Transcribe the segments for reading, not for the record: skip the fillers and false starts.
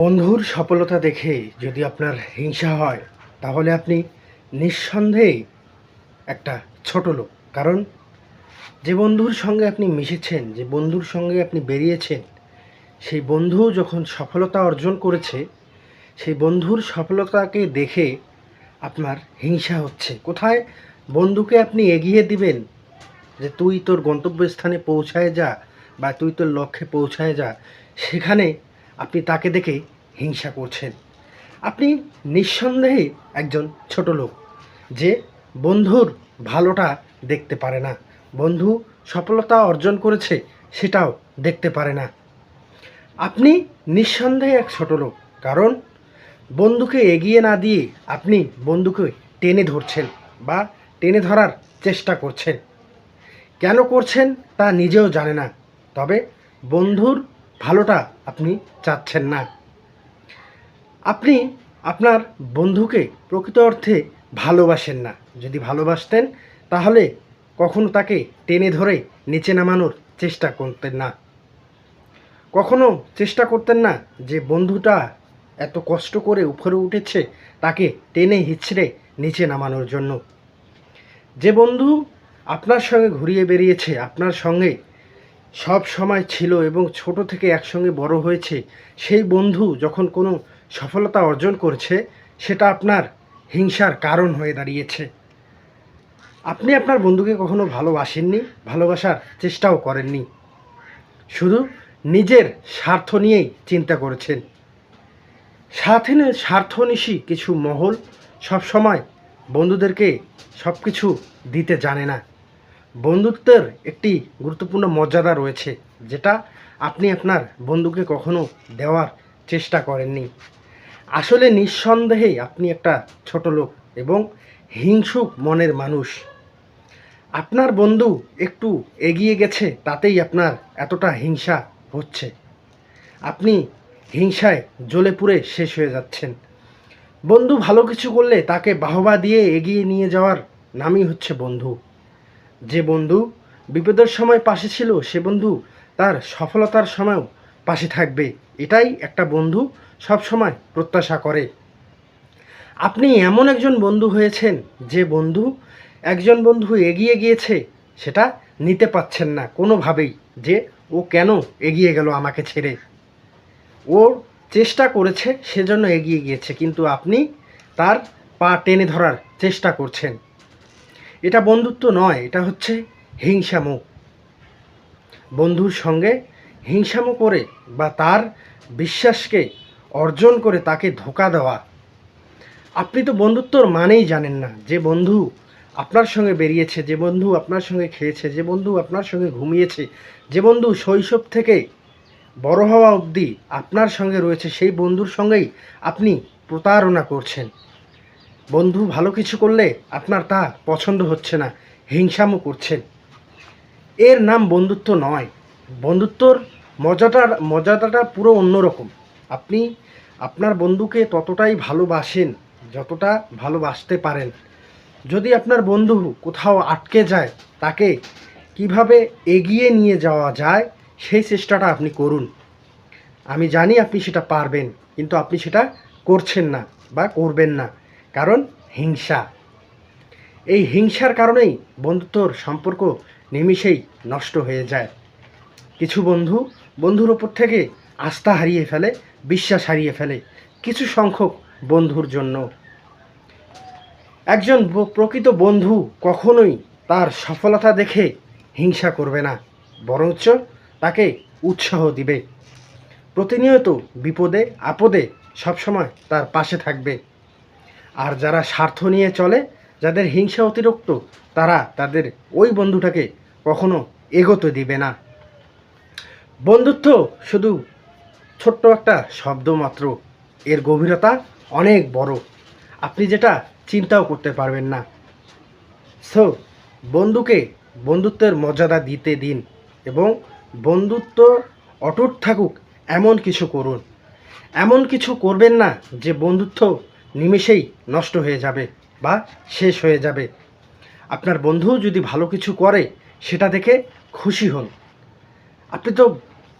বন্ধুর সফলতা দেখে যদি আপনার হিংসা হয় তাহলে আপনি নিঃসন্দেহে একটা ছোট লোক। কারণ যে বন্ধুর সঙ্গে আপনি মিশেছেন, যে বন্ধুর সঙ্গে আপনি বেরিয়েছেন, সেই বন্ধু যখন সফলতা অর্জন করেছে, সেই বন্ধুর সফলতাকে দেখে আপনার হিংসা হচ্ছে। কোথায় বন্ধুকে আপনি এগিয়ে দিবেন যে তুই তোর গন্তব্যস্থানে পৌঁছায় যা বা তুই তোর লক্ষ্যে পৌঁছায় যা, সেখানে আপনি তাকে দেখে হিংসা করছেন। আপনি নিঃসন্দেহে একজন ছোট লোক, যে বন্ধুর ভালোটা দেখতে পারে না, বন্ধু সফলতা অর্জন করেছে সেটাও দেখতে পারে না। আপনি নিঃসন্দেহে এক ছোট লোক, কারণ বন্ধুকে এগিয়ে না দিয়ে আপনি বন্ধুকে টেনে ধরছেন বা টেনে ধরার চেষ্টা করছেন। কেন করছেন তা নিজেও জানে না, তবে বন্ধুর ভালোটা আপনি চাচ্ছেন না। আপনি আপনার বন্ধুকে প্রকৃত অর্থে ভালোবাসেন না। যদি ভালোবাসতেন তাহলে কখনো তাকে টেনে ধরে নিচে নামানোর চেষ্টা করতেন না। কখনো চেষ্টা করতেন না যে বন্ধুটা এত কষ্ট করে উপরে উঠেছে তাকে টেনে হিঁচড়ে নিচে নামানোর জন্য। যে বন্ধু আপনার সঙ্গে ঘুরিয়ে বেরিয়েছে, আপনার সঙ্গে সব সময় ছিল এবং ছোট থেকে একসঙ্গে বড় হয়েছে, সেই বন্ধু যখন কোনো সফলতা অর্জন করছে সেটা আপনার হিংসার কারণ হয়ে দাঁড়িয়েছে। আপনি আপনার বন্ধুকে কখনো ভালোবাসেননি, ভালোবাসার চেষ্টাও করেননি, শুধু নিজের স্বার্থ নিয়েই চিন্তা করেছেন। স্বার্থনিশী কিছু মহল সবসময় বন্ধুদেরকে সব কিছু দিতে জানে না। বন্ধুত্বের একটি গুরুত্বপূর্ণ মর্যাদা রয়েছে, যেটা আপনি আপনার বন্ধুকে কখনো দেওয়ার চেষ্টা করেননি। আসলে নিঃসন্দেহে আপনি একটা ছোট লোক এবং হিংসুক মনের মানুষ। আপনার বন্ধু একটু এগিয়ে গেছে তাতেই আপনার এতটা হিংসা হচ্ছে। আপনি হিংসায় জ্বলে পুড়ে শেষ হয়ে যাচ্ছেন। বন্ধু ভালো কিছু করলে তাকে বাহবা দিয়ে এগিয়ে নিয়ে যাওয়ার নামই হচ্ছে বন্ধু। যে বন্ধু বিপদের সময় পাশে ছিল, সে বন্ধু তার সফলতার সময়ও পাশে থাকবে, এটাই একটা বন্ধু সব সময় প্রত্যাশা করে। আপনি এমন একজন বন্ধু হয়েছেন যে বন্ধু, একজন বন্ধু এগিয়ে গিয়েছে সেটা নিতে পারছেন না কোনোভাবেই, যে ও কেন এগিয়ে গেল আমাকে ছেড়ে। ও চেষ্টা করেছে সেজন্য এগিয়ে গিয়েছে, কিন্তু আপনি তার পা টেনে ধরার চেষ্টা করছেন। এটা বন্ধুত্ব নয়, এটা হচ্ছে হিংসামো। বন্ধুর সঙ্গে হিংসামো করে বা তার বিশ্বাসকে অর্জন করে তাকে ধোঁকা দেওয়া। আপনি তো বন্ধুত্বর মানেই জানেন না। যে বন্ধু আপনার সঙ্গে বেরিয়েছে, যে বন্ধু আপনার সঙ্গে খেয়েছে, যে বন্ধু আপনার সঙ্গে ঘুমিয়েছে, যে বন্ধু শৈশব থেকে বড় হওয়া অবধি আপনার সঙ্গে রয়েছে, সেই বন্ধুর সঙ্গেই আপনি প্রতারণা করছেন। বন্ধু ভালো কিছু করলে আপনার তা পছন্দ হচ্ছে না, হিংসামো করছেন। এর নাম বন্ধুত্ব নয়। বন্ধুত্বর মর্যাদাটা পুরো অন্যরকম। আপনি আপনার বন্ধুকে ততটাই ভালোবাসেন যতটা ভালোবাসতে পারেন। যদি আপনার বন্ধু কোথাও আটকে যায়, তাকে কিভাবে এগিয়ে নিয়ে যাওয়া যায় সেই চেষ্টাটা আপনি করুন। আমি জানি আপনি সেটা পারবেন, কিন্তু আপনি সেটা করছেন না বা করবেন না, কারণ হিংসা। এই হিংসার কারণেই বন্ধুত্বর সম্পর্ক নিমিষেই নষ্ট হয়ে যায়। কিছু বন্ধু বন্ধুর ওপর থেকে আস্থা হারিয়ে ফেলে, বিশ্বাস হারিয়ে ফেলে কিছু সংখ্যক বন্ধুর জন্য। একজন প্রকৃত বন্ধু কখনোই তার সফলতা দেখে হিংসা করবে না, বরঞ্চ তাকে উৎসাহ দিবে। প্রতিনিয়ত বিপদে আপদে সবসময় তার পাশে থাকবে। আর যারা স্বার্থ নিয়ে চলে, যাদের হিংসা অতিরিক্ত, তারা তাদের ওই বন্ধুটাকে কখনো এগোতে দিবে না। বন্ধুত্ব শুধু ছোট্ট একটা শব্দ মাত্র, এর গভীরতা অনেক বড়, আপনি যেটা চিন্তাও করতে পারবেন না। সো বন্ধুকে বন্ধুত্বের মর্যাদা দিতে দিন এবং বন্ধুত্ব অটুট থাকুক এমন কিছু করুন। এমন কিছু করবেন না যে বন্ধুত্ব নিমেষেই নষ্ট হয়ে যাবে বা শেষ হয়ে যাবে। আপনার বন্ধু যদি ভালো কিছু করে সেটা দেখে খুশি হন। আপনি তো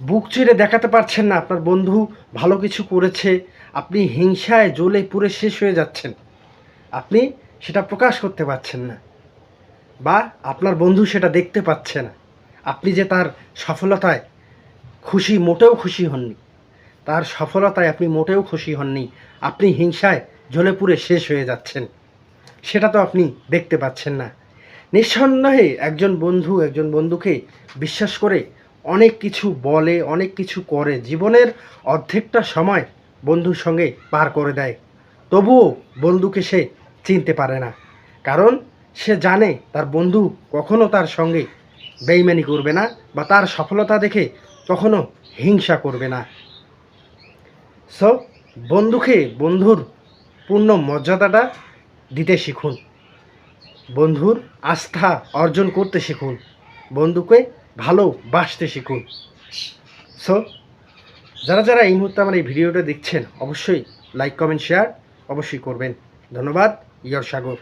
বুক চিরে দেখাতে পারছেন না আপনার বন্ধু ভালো কিছু করেছে, আপনি হিংসায় জ্বলে পুড়ে শেষ হয়ে যাচ্ছেন, আপনি সেটা প্রকাশ করতে পারছেন না, বা আপনার বন্ধু সেটা দেখতে পাচ্ছে না। আপনি যে তার সফলতায় মোটেও খুশি হননি, তার সফলতায় আপনি মোটেও খুশি হননি, আপনি হিংসায় জ্বলে পুড়ে শেষ হয়ে যাচ্ছেন, সেটা তো আপনি দেখতে পাচ্ছেন না। নিঃসন্দেহে একজন বন্ধুকে বিশ্বাস করে অনেক কিছু বলে, অনেক কিছু করে, জীবনের অর্ধেকটা সময় বন্ধুর সঙ্গে পার করে দেয়, তবুও বন্ধুকে সে চিনতে পারে না। কারণ সে জানে তার বন্ধু কখনো তার সঙ্গে বেইমানি করবে না, বা তার সফলতা দেখে কখনো হিংসা করবে না। সো বন্ধুর পূর্ণ মর্যাদাটা দিতে শিখুন, বন্ধুর আস্থা অর্জন করতে শিখুন, বন্ধুকে ভালোবাসতে শিখুন। সো যারা এই মুহূর্তে আমার এই ভিডিওটা দেখছেন, অবশ্যই লাইক কমেন্ট শেয়ার অবশ্যই করবেন। ধন্যবাদ। ইয়র সাগর।